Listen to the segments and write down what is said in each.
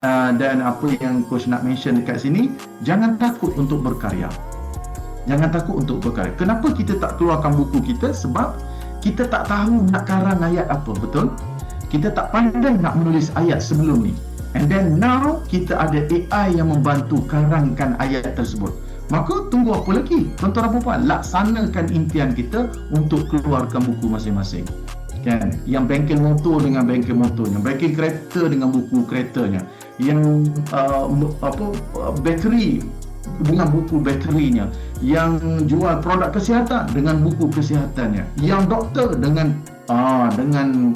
Dan apa yang coach nak mention dekat sini, jangan takut untuk berkarya. Jangan takut untuk berkarya. Kenapa kita tak keluarkan buku kita? Sebab kita tak tahu nak karang ayat apa, betul? Kita tak pandai nak menulis ayat sebelum ni. And then now kita ada AI yang membantu karangkan ayat tersebut. Maka tunggu apa lagi? Tuan-tuan dan puan, laksanakan impian kita untuk keluarkan buku masing-masing. Kan? Yang bengkel motor dengan bengkel motornya, bengkel kereta dengan buku keretanya, yang bateri dengan buku baterinya, yang jual produk kesihatan dengan buku kesihatannya, yang doktor dengan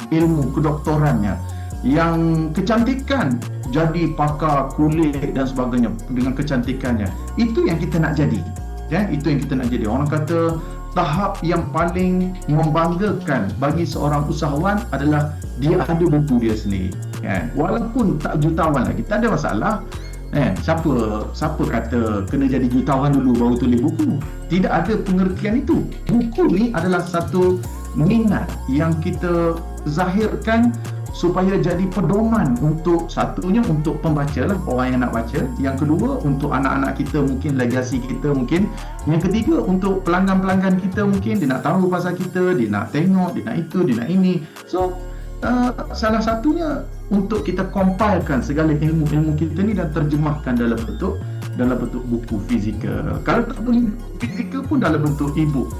ilmu kedoktorannya, yang kecantikan jadi pakar kulit dan sebagainya dengan kecantikannya. Itu yang kita nak jadi. Ya, itu yang kita nak jadi. Orang kata tahap yang paling membanggakan bagi seorang usahawan adalah dia ada buku dia sendiri. Kan? Walaupun tak jutawan lagi, tak ada masalah. Siapa kata kena jadi jutawan dulu baru tulis buku? Tidak ada pengertian itu. Buku ni adalah satu minat yang kita zahirkan supaya jadi pedoman untuk, satunya untuk pembaca lah, orang yang nak baca. Yang kedua untuk anak-anak kita, mungkin legasi kita mungkin. Yang ketiga untuk pelanggan-pelanggan kita, mungkin dia nak tahu pasal kita, dia nak tengok, dia nak itu, dia nak ini. So salah satunya untuk kita compilekan segala ilmu-ilmu kita ni dan terjemahkan dalam bentuk buku fizikal. Kalau tak boleh fizikal pun dalam bentuk e-book.